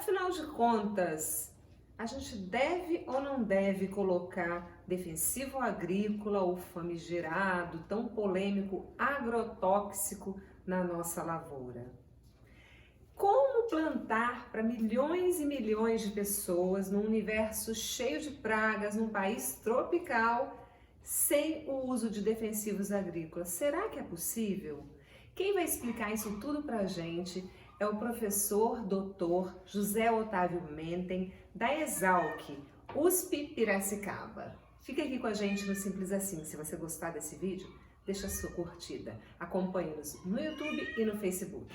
Afinal de contas, a gente deve ou não deve colocar defensivo agrícola, o famigerado, tão polêmico agrotóxico na nossa lavoura? Como plantar para milhões e milhões de pessoas num universo cheio de pragas, num país tropical, sem o uso de defensivos agrícolas? Será que é possível? Quem vai explicar isso tudo para a gente é o professor Dr. José Otávio Menten, da Exalc, USP Piracicaba. Fica aqui com a gente no Simples Assim. Se você gostar desse vídeo, deixa a sua curtida. Acompanhe-nos no YouTube e no Facebook.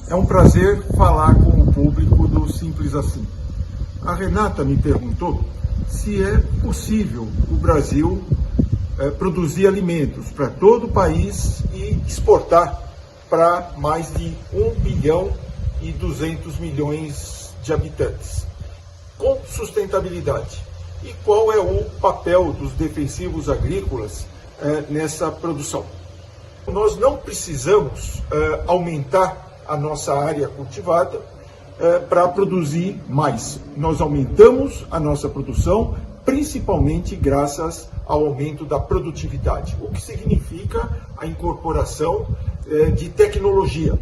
É um prazer falar com o público do Simples Assim. A Renata me perguntou se é possível o Brasil produzir alimentos para todo o país e exportar para mais de 1 bilhão e 200 milhões de habitantes, com sustentabilidade. E qual é o papel dos defensivos agrícolas nessa produção? Nós não precisamos aumentar a nossa área cultivada para produzir mais. Nós aumentamos a nossa produção, principalmente graças ao aumento da produtividade, o que significa a incorporação de tecnologia.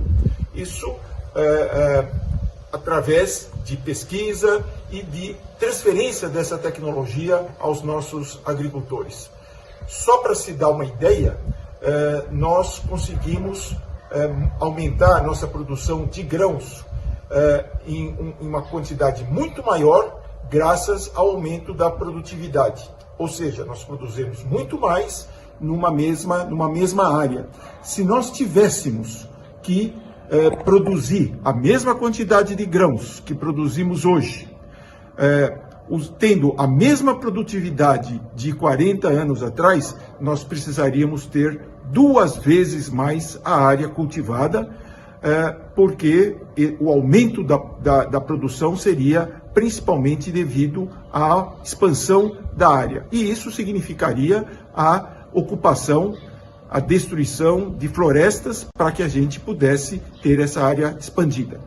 Isso através de pesquisa e de transferência dessa tecnologia aos nossos agricultores. Só para se dar uma ideia, nós conseguimos aumentar a nossa produção de grãos em uma quantidade muito maior graças ao aumento da produtividade. Ou seja, nós produzimos muito mais numa mesma área. Se nós tivéssemos que produzir a mesma quantidade de grãos que produzimos hoje, tendo a mesma produtividade de 40 anos atrás, nós precisaríamos ter 2 vezes mais a área cultivada, porque o aumento da produção seria principalmente devido à expansão da área. E isso significaria a ocupação, a destruição de florestas para que a gente pudesse ter essa área expandida.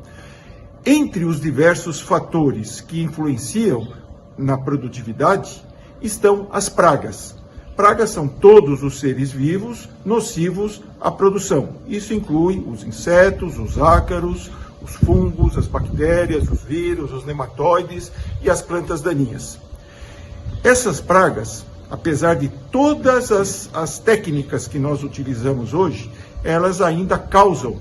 Entre os diversos fatores que influenciam na produtividade estão as pragas. Pragas são todos os seres vivos nocivos à produção. Isso inclui os insetos, os ácaros, os fungos, as bactérias, os vírus, os nematóides e as plantas daninhas. Essas pragas, apesar de todas as técnicas que nós utilizamos hoje, elas ainda causam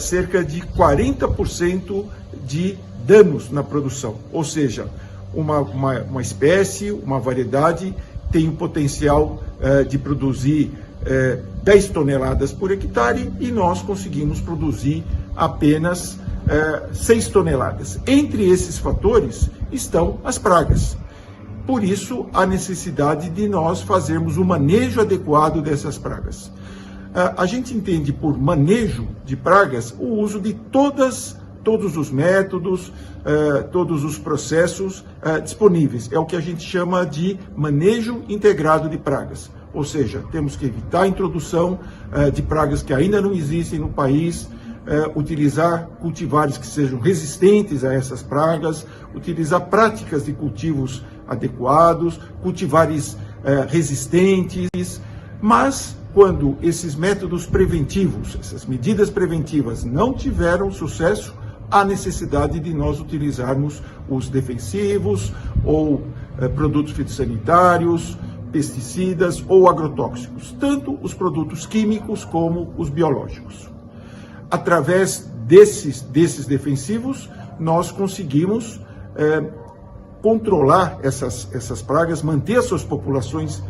cerca de 40% de danos na produção. Ou seja, uma espécie, uma variedade, tem o potencial de produzir 10 toneladas por hectare e nós conseguimos produzir apenas 6 toneladas. Entre esses fatores estão as pragas. Por isso, a necessidade de nós fazermos um manejo adequado dessas pragas. A gente entende por manejo de pragas o uso de todos os métodos, todos os processos disponíveis. É o que a gente chama de manejo integrado de pragas. Ou seja, temos que evitar a introdução de pragas que ainda não existem no país, utilizar cultivares que sejam resistentes a essas pragas, utilizar práticas de cultivos adequados, cultivares resistentes, mas quando esses métodos preventivos, essas medidas preventivas não tiveram sucesso, há necessidade de nós utilizarmos os defensivos ou produtos fitossanitários, pesticidas ou agrotóxicos, tanto os produtos químicos como os biológicos. Através desses defensivos, nós conseguimos controlar essas pragas, manter as suas populações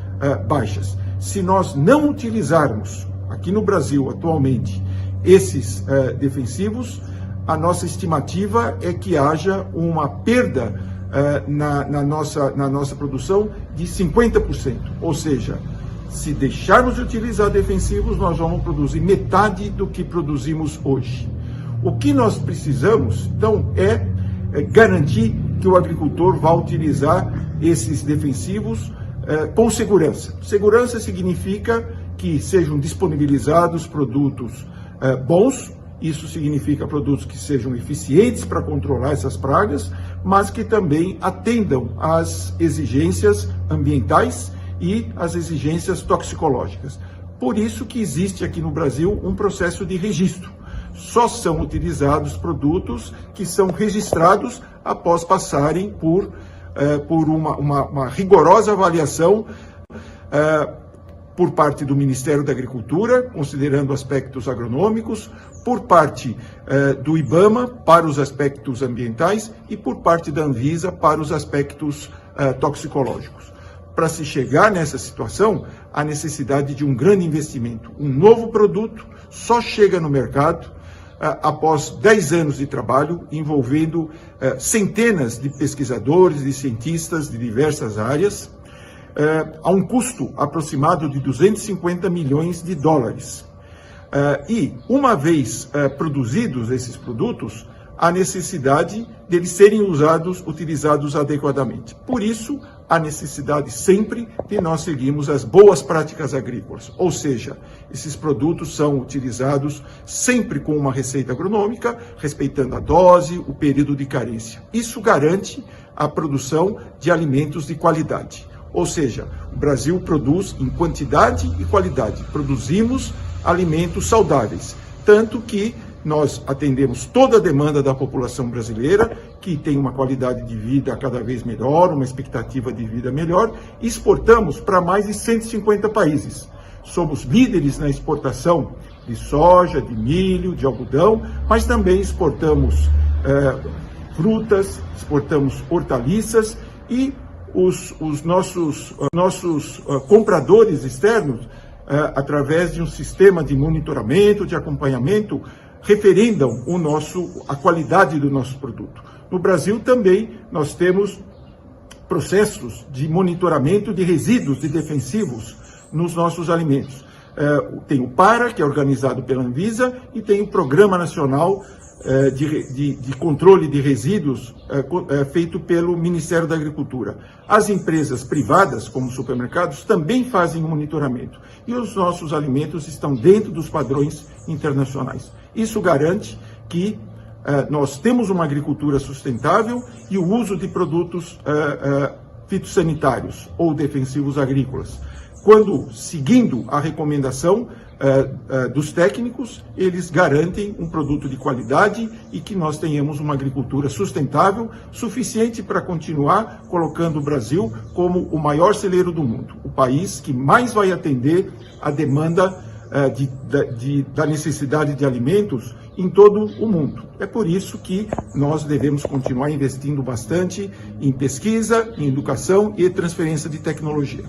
baixas. Se nós não utilizarmos, aqui no Brasil atualmente, esses defensivos, a nossa estimativa é que haja uma perda na nossa produção de 50%. Ou seja, se deixarmos de utilizar defensivos, nós vamos produzir metade do que produzimos hoje. O que nós precisamos, então, é garantir que o agricultor vai utilizar esses defensivos com segurança. Segurança significa que sejam disponibilizados produtos bons, isso significa produtos que sejam eficientes para controlar essas pragas, mas que também atendam às exigências ambientais e às exigências toxicológicas. Por isso que existe aqui no Brasil um processo de registro. Só são utilizados produtos que são registrados após passarem por uma rigorosa avaliação por parte do Ministério da Agricultura, considerando aspectos agronômicos, por parte do IBAMA para os aspectos ambientais e por parte da Anvisa para os aspectos toxicológicos. Para se chegar nessa situação, há necessidade de um grande investimento. Um novo produto só chega no mercado após 10 anos de trabalho, envolvendo centenas de pesquisadores e cientistas de diversas áreas, a um custo aproximado de 250 milhões de dólares. E, uma vez produzidos esses produtos, há necessidade deles serem utilizados adequadamente. Por isso, há necessidade sempre de nós seguirmos as boas práticas agrícolas, ou seja, esses produtos são utilizados sempre com uma receita agronômica, respeitando a dose, o período de carência. Isso garante a produção de alimentos de qualidade. Ou seja, o Brasil produz em quantidade e qualidade. Produzimos alimentos saudáveis, tanto que nós atendemos toda a demanda da população brasileira, que tem uma qualidade de vida cada vez melhor, uma expectativa de vida melhor, e exportamos para mais de 150 países. Somos líderes na exportação de soja, de milho, de algodão, mas também exportamos frutas, exportamos hortaliças e os nossos compradores externos, através de um sistema de monitoramento, de acompanhamento, referendam a qualidade do nosso produto. No Brasil também nós temos processos de monitoramento de resíduos de defensivos nos nossos alimentos. Tem o PARA, que é organizado pela Anvisa, e tem o Programa Nacional de Controle de Resíduos, feito pelo Ministério da Agricultura. As empresas privadas, como supermercados, também fazem um monitoramento. E os nossos alimentos estão dentro dos padrões internacionais. Isso garante que nós temos uma agricultura sustentável e o uso de produtos fitossanitários ou defensivos agrícolas. Quando, seguindo a recomendação dos técnicos, eles garantem um produto de qualidade e que nós tenhamos uma agricultura sustentável, suficiente para continuar colocando o Brasil como o maior celeiro do mundo, o país que mais vai atender a demanda da necessidade de alimentos em todo o mundo. É por isso que nós devemos continuar investindo bastante em pesquisa, em educação e transferência de tecnologia.